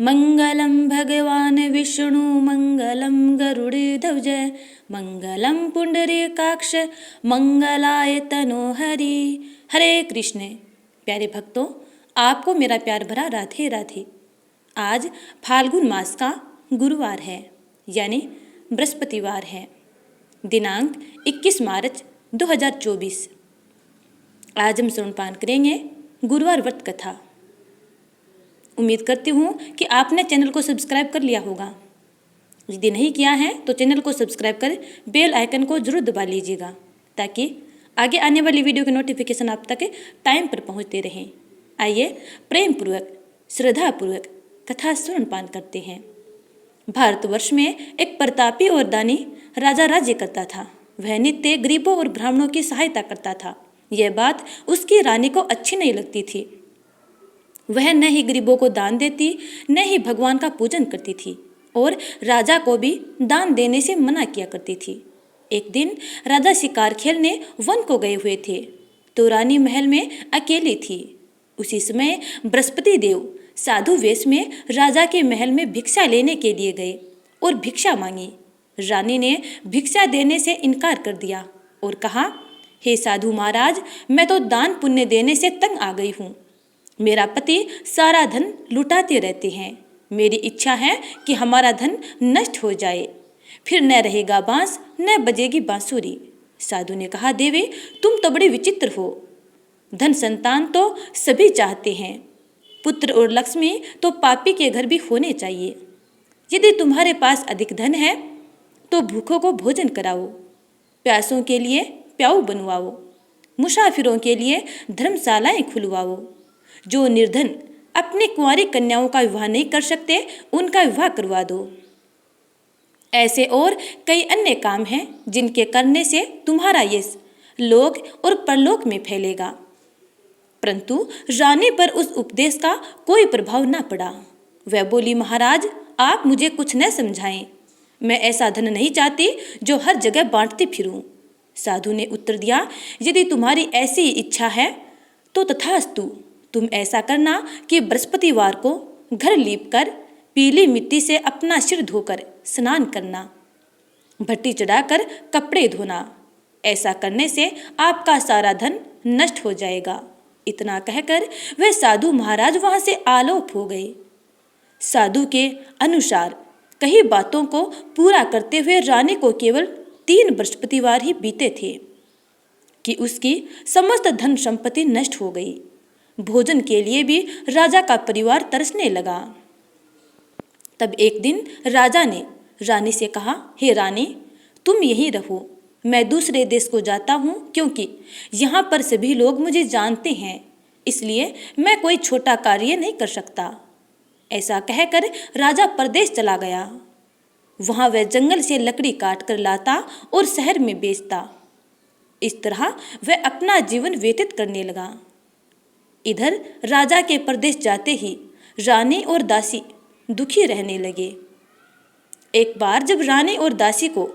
मंगलम भगवान विष्णु मंगलम गरुड़ध्वज मंगलम पुंडरीकाक्ष मंगलाय तनोहरि। हरे कृष्ण। प्यारे भक्तों, आपको मेरा प्यार भरा राधे राधे। आज फाल्गुन मास का गुरुवार है, यानी बृहस्पतिवार है। दिनांक 21 मार्च 2024। आज हम श्रवणपान करेंगे गुरुवार व्रत कथा। उम्मीद करती हूँ कि आपने चैनल को सब्सक्राइब कर लिया होगा। यदि नहीं किया है तो चैनल को सब्सक्राइब कर बेल आइकन को जरूर दबा लीजिएगा, ताकि आगे आने वाली वीडियो के नोटिफिकेशन आप तक टाइम पर पहुँचते रहें। आइए प्रेम पूर्वक श्रद्धापूर्वक कथा श्रवणपान करते हैं। भारतवर्ष में एक प्रतापी और दानी राजा राज्य करता था। वह नित्य गरीबों और ब्राह्मणों की सहायता करता था। यह बात उसकी रानी को अच्छी नहीं लगती थी। वह न ही गरीबों को दान देती, न ही भगवान का पूजन करती थी, और राजा को भी दान देने से मना किया करती थी। एक दिन राजा शिकार खेलने वन को गए हुए थे, तो रानी महल में अकेली थी। उसी समय बृहस्पति देव साधु वेश में राजा के महल में भिक्षा लेने के लिए गए और भिक्षा मांगी। रानी ने भिक्षा देने से इनकार कर दिया और कहा, हे साधु महाराज, मैं तो दान पुण्य देने से तंग आ गई हूँ। मेरा पति सारा धन लुटाते रहते हैं। मेरी इच्छा है कि हमारा धन नष्ट हो जाए, फिर न रहेगा बांस न बजेगी बांसुरी। साधु ने कहा, देवी तुम तो बड़ी विचित्र हो। धन संतान तो सभी चाहते हैं, पुत्र और लक्ष्मी तो पापी के घर भी होने चाहिए। यदि तुम्हारे पास अधिक धन है तो भूखों को भोजन कराओ, प्यासों के लिए प्याऊ बनवाओ, मुसाफिरों के लिए धर्मशालाएं खुलवाओ। जो निर्धन अपनी कुंवारी कन्याओं का विवाह नहीं कर सकते, उनका विवाह करवा दो। ऐसे और कई अन्य काम हैं जिनके करने से तुम्हारा यश लोक और परलोक में फैलेगा। परंतु रानी पर उस उपदेश का कोई प्रभाव न पड़ा। वह बोली, महाराज आप मुझे कुछ न समझाएं। मैं ऐसा धन नहीं चाहती जो हर जगह बांटती फिरूं। साधु ने उत्तर दिया, यदि तुम्हारी ऐसी इच्छा है तो तथास्तु। तुम ऐसा करना कि बृहस्पतिवार को घर लीपकर पीली मिट्टी से अपना सिर धोकर स्नान करना, भट्टी चढ़ाकर कपड़े धोना। ऐसा करने से आपका सारा धन नष्ट हो जाएगा। इतना कहकर वह साधु महाराज वहां से आलोप हो गए। साधु के अनुसार कई बातों को पूरा करते हुए रानी को केवल 3 बृहस्पतिवार ही बीते थे कि उसकी समस्त धन संपत्ति नष्ट हो गई। भोजन के लिए भी राजा का परिवार तरसने लगा। तब एक दिन राजा ने रानी से कहा, हे रानी तुम यहीं रहो, मैं दूसरे देश को जाता हूँ, क्योंकि यहाँ पर सभी लोग मुझे जानते हैं, इसलिए मैं कोई छोटा कार्य नहीं कर सकता। ऐसा कहकर राजा परदेश चला गया। वहाँ वह जंगल से लकड़ी काट कर लाता और शहर में बेचता। इस तरह वह अपना जीवन व्यतीत करने लगा। इधर राजा के परदेश जाते ही रानी और दासी दुखी रहने लगे। एक बार जब रानी और दासी को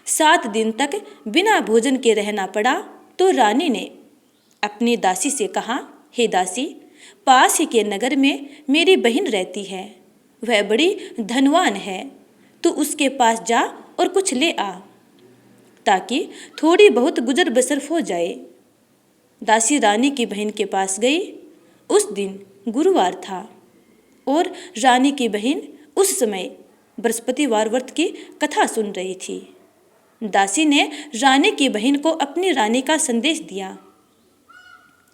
7 दिन तक बिना भोजन के रहना पड़ा, तो रानी ने अपनी दासी से कहा, हे दासी, पास ही के नगर में मेरी बहन रहती है, वह बड़ी धनवान है, तू उसके पास जा और कुछ ले आ, ताकि थोड़ी बहुत गुजर बसर हो जाए। दासी रानी की बहन के पास गई। उस दिन गुरुवार था और रानी की बहन उस समय बृहस्पतिवार व्रत की कथा सुन रही थी। दासी ने रानी की बहन को अपनी रानी का संदेश दिया,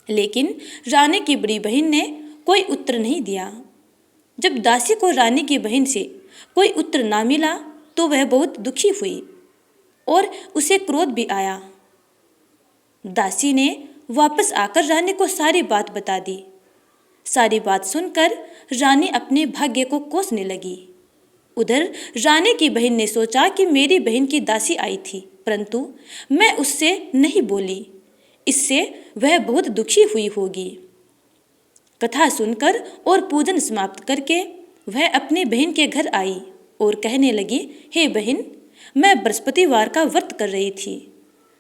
लेकिन रानी की बड़ी बहन ने कोई उत्तर नहीं दिया। जब दासी को रानी की बहन से कोई उत्तर ना मिला तो वह बहुत दुखी हुई और उसे क्रोध भी आया। दासी ने वापस आकर रानी को सारी बात बता दी। सारी बात सुनकर रानी अपने भाग्य को कोसने लगी। उधर रानी की बहन ने सोचा कि मेरी बहन की दासी आई थी, परंतु मैं उससे नहीं बोली, इससे वह बहुत दुखी हुई होगी। कथा सुनकर और पूजन समाप्त करके वह अपनी बहन के घर आई और कहने लगी, हे बहन, मैं बृहस्पतिवार का व्रत कर रही थी।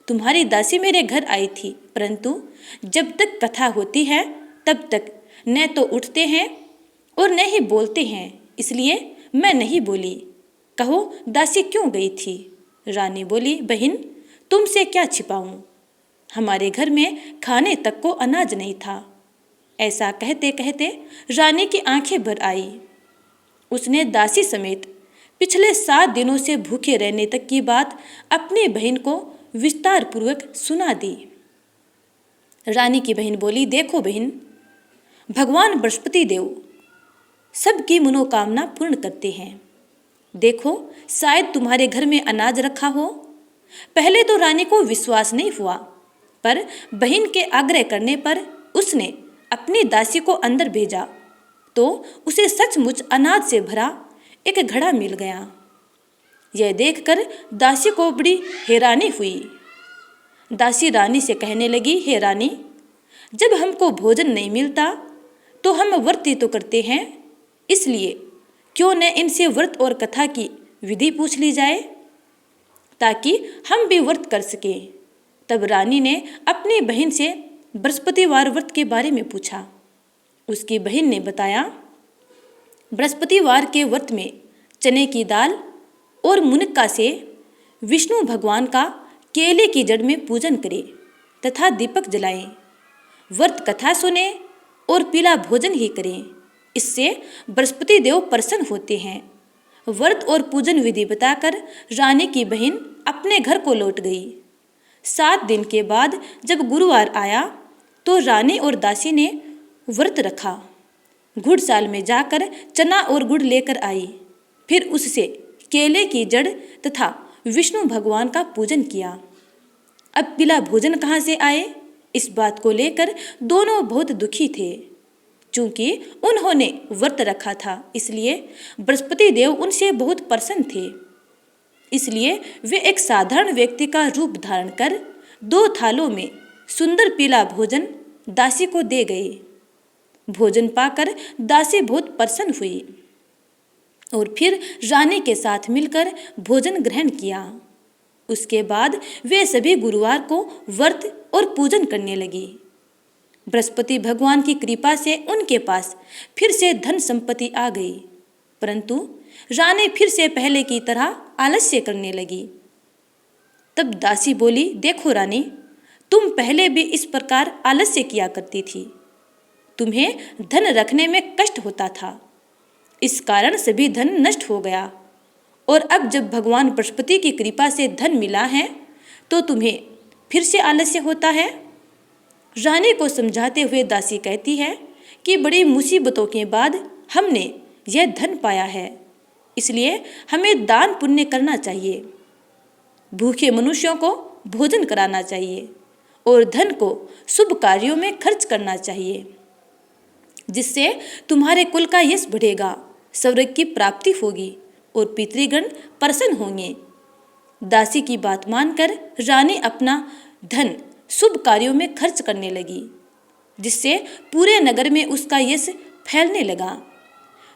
तुम्हारी दासी मेरे घर आई थी, परंतु जब तक कथा होती है तब तक न तो उठते हैं और न ही बोलते हैं। इसलिए मैं नहीं बोली। कहो दासी क्यों गई थी? रानी बोली, बहन तुमसे क्या छिपाऊं, हमारे घर में खाने तक को अनाज नहीं था। ऐसा कहते कहते रानी की आंखें भर आई। उसने दासी समेत पिछले 7 दिनों से भूखे रहने तक की बात अपनी बहन को विस्तार पूर्वक सुना दी। रानी की बहन बोली, देखो बहन, भगवान बृहस्पति देव सबकी मनोकामना पूर्ण करते हैं। देखो शायद तुम्हारे घर में अनाज रखा हो। पहले तो रानी को विश्वास नहीं हुआ, पर बहन के आग्रह करने पर उसने अपनी दासी को अंदर भेजा तो उसे सचमुच अनाज से भरा एक घड़ा मिल गया। यह देखकर दासी को बड़ी हैरानी हुई। दासी रानी से कहने लगी, हे रानी, जब हमको भोजन नहीं मिलता तो हम व्रत तो करते हैं, इसलिए क्यों न इनसे व्रत और कथा की विधि पूछ ली जाए ताकि हम भी व्रत कर सकें। तब रानी ने अपनी बहन से बृहस्पतिवार व्रत के बारे में पूछा। उसकी बहन ने बताया, बृहस्पतिवार के व्रत में चने की दाल और मुनक्का से विष्णु भगवान का केले की जड़ में पूजन करें तथा दीपक जलाएं, व्रत कथा सुने और पीला भोजन ही करें। इससे बृहस्पति देव प्रसन्न होते हैं। व्रत और पूजन विधि बताकर रानी की बहन अपने घर को लौट गई। 7 दिन के बाद जब गुरुवार आया तो रानी और दासी ने व्रत रखा। घुड़साल में जाकर चना और गुड़ लेकर आई, फिर उससे केले की जड़ तथा विष्णु भगवान का पूजन किया। अब पीला भोजन कहाँ से आए, इस बात को लेकर दोनों बहुत दुखी थे। चूंकि उन्होंने व्रत रखा था, इसलिए बृहस्पति देव उनसे बहुत प्रसन्न थे। इसलिए वे एक साधारण व्यक्ति का रूप धारण कर 2 थालों में सुंदर पीला भोजन दासी को दे गए। भोजन पाकर दासी बहुत प्रसन्न हुई और फिर रानी के साथ मिलकर भोजन ग्रहण किया। उसके बाद वे सभी गुरुवार को व्रत और पूजन करने लगी। बृहस्पति भगवान की कृपा से उनके पास फिर से धन संपत्ति आ गई, परंतु रानी फिर से पहले की तरह आलस्य करने लगी। तब दासी बोली, देखो रानी, तुम पहले भी इस प्रकार आलस्य किया करती थी। तुम्हें धन रखने में कष्ट होता था, इस कारण सभी धन नष्ट हो गया, और अब जब भगवान बृहस्पति की कृपा से धन मिला है तो तुम्हें फिर से आलस्य होता है। रानी को समझाते हुए दासी कहती है कि बड़ी मुसीबतों के बाद हमने यह धन पाया है, इसलिए हमें दान पुण्य करना चाहिए, भूखे मनुष्यों को भोजन कराना चाहिए और धन को शुभ कार्यों में खर्च करना चाहिए, जिससे तुम्हारे कुल का यश बढ़ेगा, स्वर्ग की प्राप्ति होगी और पितृगण प्रसन्न होंगे। दासी की बात मानकर रानी अपना धन शुभ कार्यों में खर्च करने लगी, जिससे पूरे नगर में उसका यश फैलने लगा।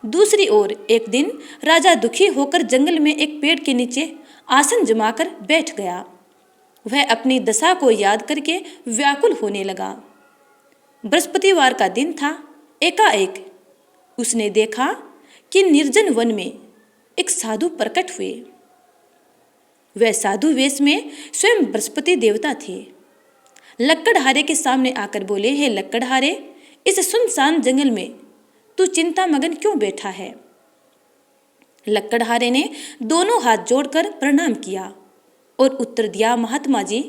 दूसरी ओर एक दिन राजा दुखी होकर जंगल में एक पेड़ के नीचे आसन जमाकर बैठ गया। वह अपनी दशा को याद करके व्याकुल होने लगा। बृहस्पतिवार का दिन था। एकाएक उसने देखा कि निर्जन वन में एक साधु प्रकट हुए। वह साधु वेश में स्वयं बृहस्पति देवता थे। लक्कड़हारे के सामने आकर बोले, हे लक्कड़हारे, इस सुनसान जंगल में तू चिंता मगन क्यों बैठा है? लक्कड़हारे ने दोनों हाथ जोड़कर प्रणाम किया और उत्तर दिया, महात्मा जी,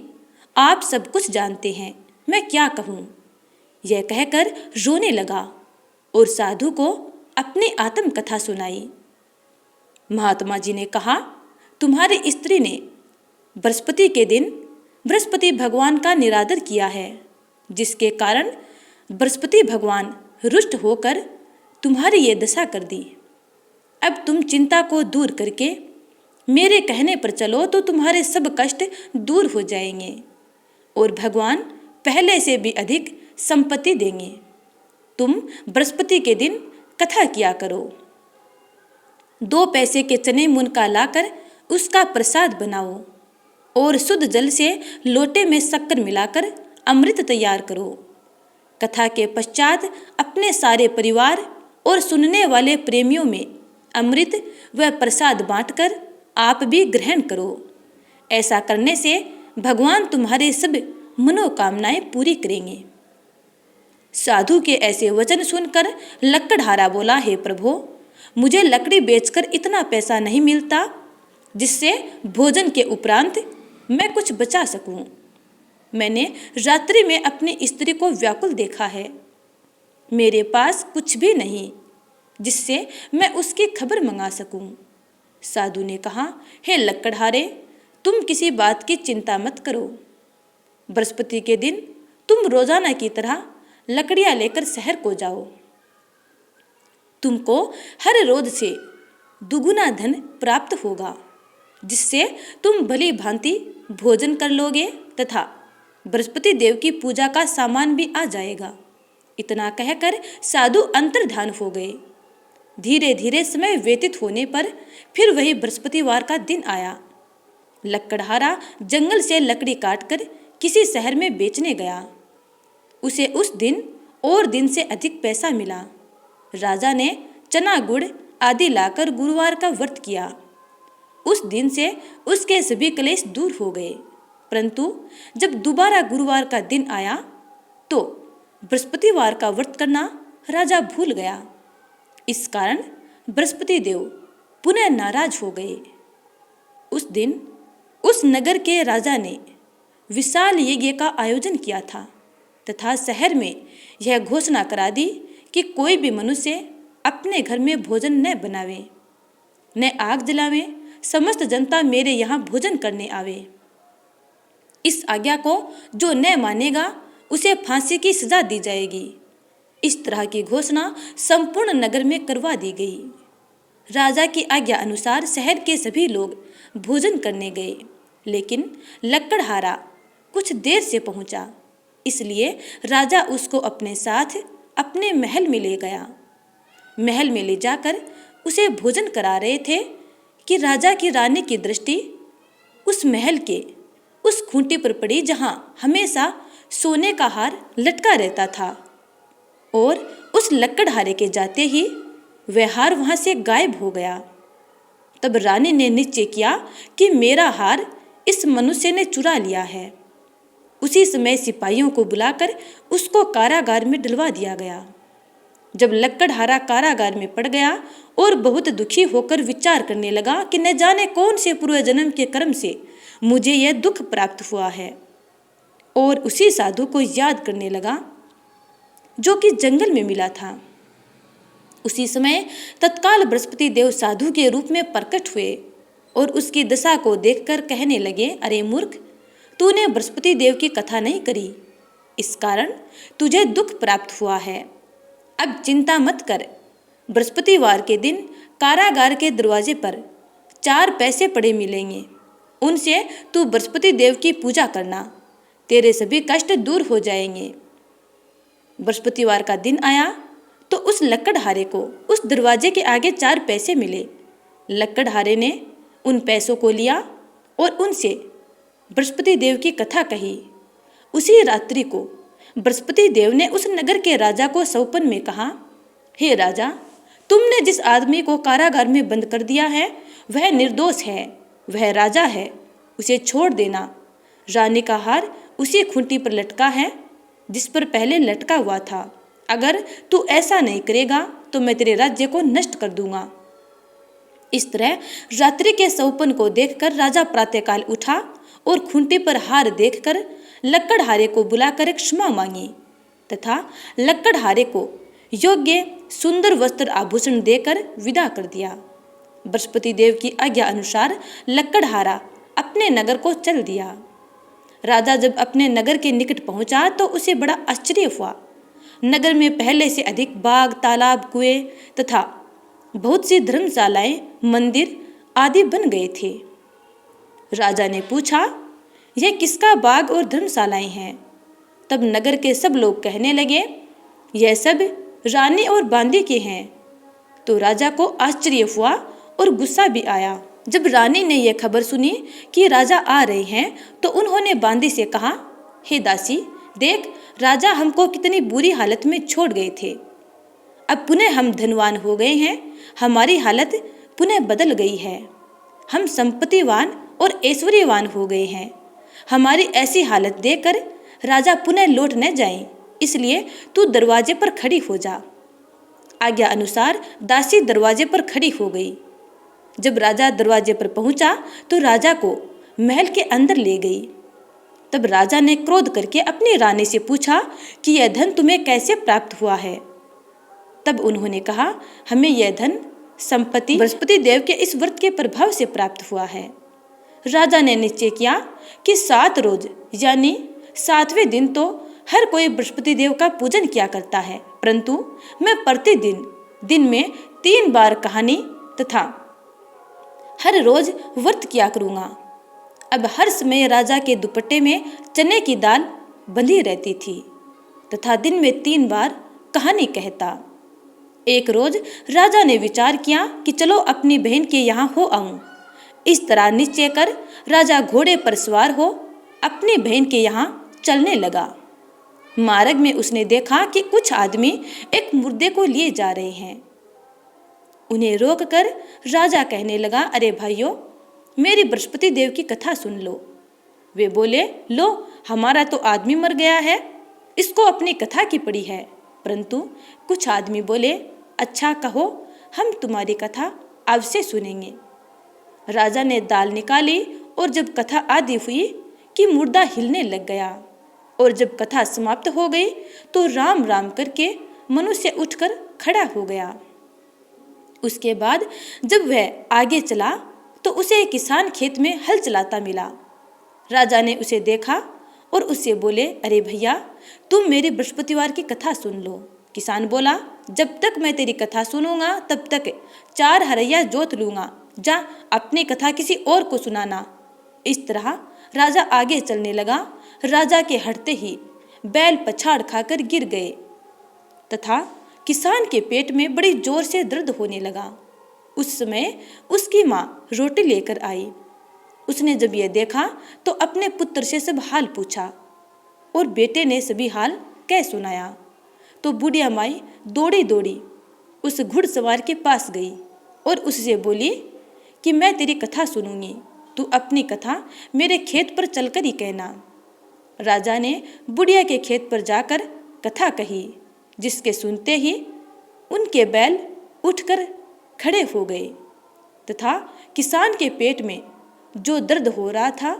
आप सब कुछ जानते हैं, मैं क्या कहूँ? यह कहकर रोने लगा और साधु को अपनी आत्मकथा सुनाई। महात्मा जी ने कहा, तुम्हारी स्त्री ने बृहस्पति के दिन बृहस्पति भगवान का निरादर किया है, जिसके कारण बृहस्पति भगवान रुष्ट होकर तुम्हारी ये दशा कर दी। अब तुम चिंता को दूर करके मेरे कहने पर चलो तो तुम्हारे सब कष्ट दूर हो जाएंगे और भगवान पहले से भी अधिक संपत्ति देंगे। तुम बृहस्पति के दिन कथा किया करो। 2 पैसे के चने मुनका लाकर उसका प्रसाद बनाओ और शुद्ध जल से लोटे में शक्कर मिलाकर अमृत तैयार करो। कथा के पश्चात अपने सारे परिवार और सुनने वाले प्रेमियों में अमृत व प्रसाद बांटकर आप भी ग्रहण करो। ऐसा करने से भगवान तुम्हारे सब मनोकामनाएं पूरी करेंगे। साधु के ऐसे वचन सुनकर लकड़हारा बोला, हे प्रभु, मुझे लकड़ी बेचकर इतना पैसा नहीं मिलता जिससे भोजन के उपरांत मैं कुछ बचा सकूं। मैंने रात्रि में अपनी स्त्री को व्याकुल देखा है। मेरे पास कुछ भी नहीं जिससे मैं उसकी खबर मंगा सकूं। साधु ने कहा, हे लकड़हारे, तुम किसी बात की चिंता मत करो। बृहस्पति के दिन तुम रोजाना की तरह लकड़ियां लेकर शहर को जाओ। तुमको हर रोज से दुगुना धन प्राप्त होगा, जिससे तुम भली भांति भोजन कर लोगे तथा बृहस्पति देव की पूजा का सामान भी आ जाएगा। इतना कहकर साधु अंतर्धान हो गए। धीरे धीरे समय व्यतीत होने पर फिर वही बृहस्पतिवार का दिन आया। लकड़हारा जंगल से लकड़ी काटकर किसी शहर में बेचने गया। उसे उस दिन और दिन से अधिक पैसा मिला। राजा ने चना गुड़ आदि लाकर गुरुवार का व्रत किया। उस दिन से उसके सभी क्लेश दूर हो गए। परंतु जब दोबारा गुरुवार का दिन आया तो बृहस्पतिवार का व्रत करना राजा भूल गया। इस कारण बृहस्पति देव पुनः नाराज हो गए। उस दिन उस नगर के राजा ने विशाल यज्ञ का आयोजन किया था तथा शहर में यह घोषणा करा दी कि कोई भी मनुष्य अपने घर में भोजन न बनावे, न आग जलावे। समस्त जनता मेरे यहाँ भोजन करने आवे। इस आज्ञा को जो न मानेगा उसे फांसी की सजा दी जाएगी। इस तरह की घोषणा संपूर्ण नगर में करवा दी गई। राजा की आज्ञा अनुसार शहर के सभी लोग भोजन करने गए, लेकिन लकड़हारा कुछ देर से पहुंचा। इसलिए राजा उसको अपने साथ अपने महल में ले गया। महल में ले जाकर उसे भोजन करा रहे थे कि राजा की रानी की दृष्टि उस महल के उस खूंटी पर पड़ी जहां हमेशा सोने का हार लटका रहता था, और उस लकड़हारे के जाते ही वह हार वहां से गायब हो गया। तब रानी ने निश्चय किया कि मेरा हार इस मनुष्य ने चुरा लिया है। उसी समय सिपाहियों को बुलाकर उसको कारागार में डलवा दिया गया। जब लकड़हारा कारागार में पड़ गया और बहुत दुखी होकर विचार करने लगा कि न जाने कौन से पूर्व जन्म के कर्म से मुझे यह दुख प्राप्त हुआ है, और उसी साधु को याद करने लगा जो कि जंगल में मिला था। उसी समय तत्काल बृहस्पति देव साधु के रूप में प्रकट हुए और उसकी दशा को देखकर कहने लगे, अरे मूर्ख, तूने बृहस्पति देव की कथा नहीं करी, इस कारण तुझे दुख प्राप्त हुआ है। अब चिंता मत कर। बृहस्पतिवार के दिन कारागार के दरवाजे पर 4 पैसे पड़े मिलेंगे। उनसे तू बृहस्पति देव की पूजा करना, तेरे सभी कष्ट दूर हो जाएंगे। बृहस्पतिवार का दिन आया तो उस लकड़हारे को उस दरवाजे के आगे 4 पैसे मिले। लकड़हारे ने उन पैसों को लिया और उनसे बृहस्पति देव की कथा कही। उसी रात्रि को बृहस्पति देव ने उस नगर के राजा को सौपन में कहा, हे राजा, तुमने जिस आदमी को कारागार में बंद कर दिया है वह निर्दोष है, वह राजा है, उसे छोड़ देना। रानी का हार उसी खूंटी पर लटका है जिस पर पहले लटका हुआ था। अगर तू ऐसा नहीं करेगा तो मैं तेरे राज्य को नष्ट कर दूंगा। इस तरह रात्रि के सौपन को देखकर राजा प्रातःकाल उठा और खूंटी पर हार देखकर लकड़हारे को बुलाकर क्षमा मांगी तथा लकड़हारे को योग्य सुंदर वस्त्र आभूषण देकर विदा कर दिया। बृहस्पति देव की आज्ञा अनुसार लकड़हारा अपने नगर को चल दिया। राजा जब अपने नगर के निकट पहुंचा तो उसे बड़ा आश्चर्य हुआ। नगर में पहले से अधिक बाग, तालाब, कुएं तथा बहुत सी धर्मशालाएं, मंदिर आदि बन गए थे। राजा ने पूछा, यह किसका बाग और धर्मशालाएं हैं? तब नगर के सब लोग कहने लगे, यह सब रानी और बांदी के हैं। तो राजा को आश्चर्य हुआ और गुस्सा भी आया। जब रानी ने यह खबर सुनी कि राजा आ रहे हैं तो उन्होंने बांदी से कहा, हे दासी, देख, राजा हमको कितनी बुरी हालत में छोड़ गए थे। अब पुनः हम धनवान हो गए हैं। हमारी हालत पुनः बदल गई है। हम संपत्तिवान और ऐश्वर्यवान हो गए हैं। हमारी ऐसी हालत देखकर राजा पुनः लौट न जाए, इसलिए तू दरवाजे पर खड़ी हो जा। आज्ञा अनुसार दासी दरवाजे पर खड़ी हो गई। जब राजा दरवाजे पर पहुंचा तो राजा को महल के अंदर ले गई। तब राजा ने क्रोध करके अपनी रानी से पूछा कि यह धन तुम्हें कैसे प्राप्त हुआ है। तब उन्होंने कहा, हमें यह धन संपत्ति बृहस्पति देव के इस व्रत के प्रभाव से प्राप्त हुआ है। राजा ने निश्चय किया कि 7 रोज यानी 7वें दिन तो हर कोई बृहस्पति देव का पूजन किया करता है, परंतु मैं प्रतिदिन दिन में 3 बार कहानी तथा हर रोज व्रत किया करूँगा। अब हर समय राजा के दुपट्टे में चने की दाल बंधी रहती थी तथा दिन में 3 बार कहानी कहता। एक रोज राजा ने विचार किया कि चलो अपनी बहन के यहाँ हो आऊं। इस तरह निश्चय कर राजा घोड़े पर सवार हो अपनी बहन के यहाँ चलने लगा। मार्ग में उसने देखा कि कुछ आदमी एक मुर्दे को लिए जा रहे हैं। उन्हें रोककर राजा कहने लगा, अरे भाइयों, मेरी बृहस्पति देव की कथा सुन लो। वे बोले, लो, हमारा तो आदमी मर गया है, इसको अपनी कथा की पड़ी है। परंतु कुछ आदमी बोले, अच्छा कहो, हम तुम्हारी कथा अवश्य सुनेंगे। राजा ने दाल निकाली और जब कथा आदि हुई कि मुर्दा हिलने लग गया और जब कथा समाप्त हो गई तो राम राम करके मनुष्य उठकर खड़ा हो गया। उसके बाद जब वह आगे चला तो उसे एक किसान खेत में हल चलाता मिला। राजा ने उसे देखा और उससे बोले, अरे भैया, तुम मेरी बृहस्पतिवार की कथा सुन लो। किसान बोला, जब तक मैं तेरी कथा सुनूंगा तब तक 4 हरैया जोत लूंगा, जा अपनी कथा किसी और को सुनाना। इस तरह राजा आगे चलने लगा। राजा के हटते ही बैल पछाड़ खाकर गिर गए तथा किसान के पेट में बड़ी जोर से दर्द होने लगा। उस समय उसकी माँ रोटी लेकर आई। उसने जब यह देखा तो अपने पुत्र से सब हाल पूछा और बेटे ने सभी हाल कह सुनाया। तो बुढ़िया माई दौड़ी दौड़ी उस घुड़सवार के पास गई और उससे बोली कि मैं तेरी कथा सुनूंगी, तू अपनी कथा मेरे खेत पर चलकर ही कहना। राजा ने बुढ़िया के खेत पर जाकर कथा कही, जिसके सुनते ही उनके बैल उठकर खड़े हो गए तथा किसान के पेट में जो दर्द हो रहा था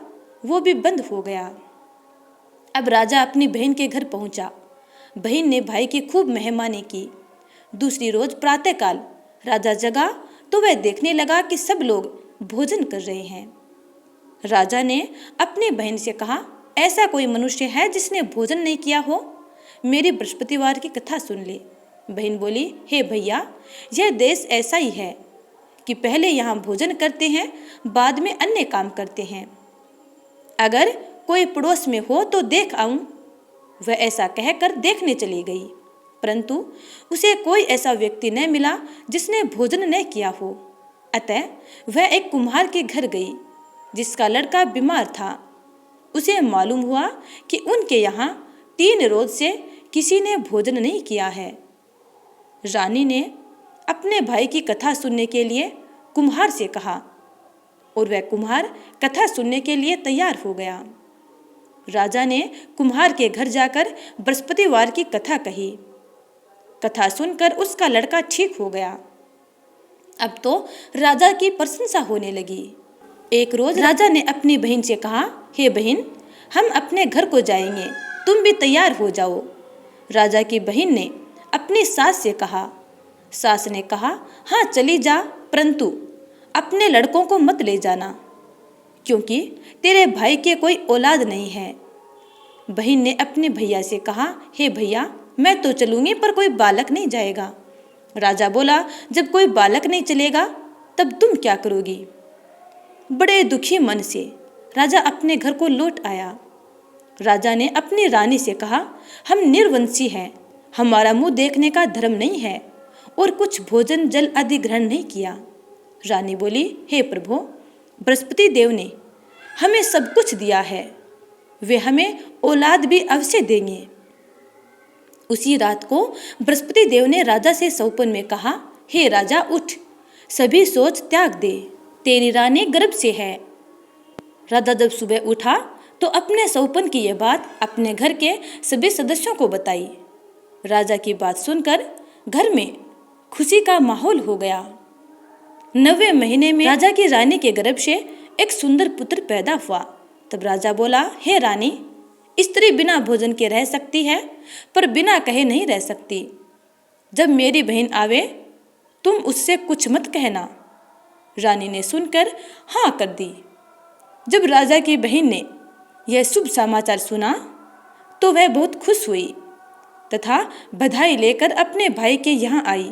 वो भी बंद हो गया। अब राजा अपनी बहन के घर पहुंचा। बहन ने भाई की खूब मेहमानी की। दूसरी रोज प्रातःकाल राजा जगा तो वह देखने लगा कि सब लोग भोजन कर रहे हैं। राजा ने अपनी बहन से कहा, ऐसा कोई मनुष्य है जिसने भोजन नहीं किया हो? मेरी बृहस्पतिवार की कथा सुन ले। बहन बोली, हे भैया, यह देश ऐसा ही है कि पहले यहाँ भोजन करते हैं, बाद में अन्य काम करते हैं। अगर कोई पड़ोस में हो तो देख आऊं। वह ऐसा कहकर देखने चली गई, परंतु उसे कोई ऐसा व्यक्ति न मिला जिसने भोजन न किया हो। अतः वह एक कुम्हार के घर गई जिसका लड़का बीमार था। उसे मालूम हुआ कि उनके यहाँ 3 रोज से किसी ने भोजन नहीं किया है। रानी ने अपने भाई की कथा सुनने के लिए कुम्हार से कहा और वह कुम्हार कथा सुनने के लिए तैयार हो गया। राजा ने कुम्हार के घर जाकर बृहस्पतिवार की कथा कही। कथा सुनकर उसका लड़का ठीक हो गया। अब तो राजा की प्रशंसा होने लगी। एक रोज राजा ने अपनी बहन से कहा, हे बहन, हम अपने घर को जाएंगे, तुम भी तैयार हो जाओ। राजा की बहन ने अपनी सास से कहा। सास ने कहा, हाँ चली जा, परंतु अपने लड़कों को मत ले जाना, क्योंकि तेरे भाई के कोई औलाद नहीं है। बहन ने अपने भैया से कहा, हे भैया, मैं तो चलूंगी पर कोई बालक नहीं जाएगा। राजा बोला, जब कोई बालक नहीं चलेगा तब तुम क्या करोगी? बड़े दुखी मन से राजा अपने घर को लौट आया। राजा ने अपनी रानी से कहा, हम निर्वंशी हैं, हमारा मुंह देखने का धर्म नहीं है और कुछ भोजन जल आदि ग्रहण नहीं किया। रानी बोली, हे प्रभु, बृहस्पति देव ने हमें सब कुछ दिया है, वे हमें औलाद भी अवश्य देंगे। उसी रात को बृहस्पति देव ने राजा से सौपन में कहा, हे राजा, उठ, सभी सोच त्याग दे, तेरी रानी गर्भ से है। राजा जब सुबह उठा तो अपने सौपन की यह बात अपने घर के सभी सदस्यों को बताई। राजा की बात सुनकर घर में खुशी का माहौल हो गया। 9वें महीने में राजा की रानी के गर्भ से एक सुंदर पुत्र पैदा हुआ। तब राजा बोला, हे रानी, स्त्री बिना भोजन के रह सकती है, पर बिना कहे नहीं रह सकती। जब मेरी बहन आवे तुम उससे कुछ मत कहना। रानी ने सुनकर हाँ कर दी। जब राजा की बहन ने यह शुभ समाचार सुना तो वह बहुत खुश हुई तथा बधाई लेकर अपने भाई के यहाँ आई।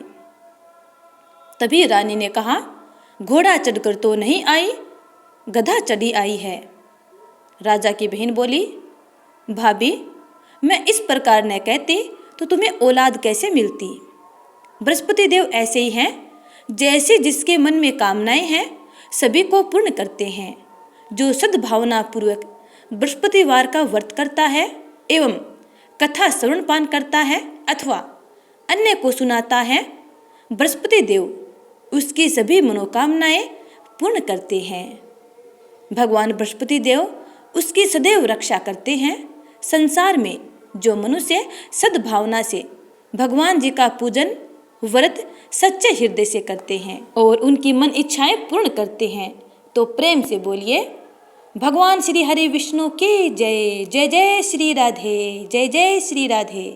तभी रानी ने कहा, घोड़ा चढ़कर तो नहीं आई, गधा चढ़ी आई है। राजा की बहन बोली, भाभी, मैं इस प्रकार न कहती तो तुम्हें औलाद कैसे मिलती। बृहस्पति देव ऐसे ही हैं, जैसे जिसके मन में कामनाएं हैं सभी को पूर्ण करते हैं। जो सद्भावना पूर्वक बृहस्पतिवार का व्रत करता है एवं कथा श्रवण पान करता है अथवा अन्य को सुनाता है, बृहस्पति देव उसकी सभी मनोकामनाएं पूर्ण करते हैं। भगवान बृहस्पति देव उसकी सदैव रक्षा करते हैं। संसार में जो मनुष्य सद्भावना से भगवान जी का पूजन व्रत सच्चे हृदय से करते हैं और उनकी मन इच्छाएं पूर्ण करते हैं, तो प्रेम से बोलिए, भगवान श्री हरि विष्णु की जय। जय जय श्री राधे, जय जय श्री राधे।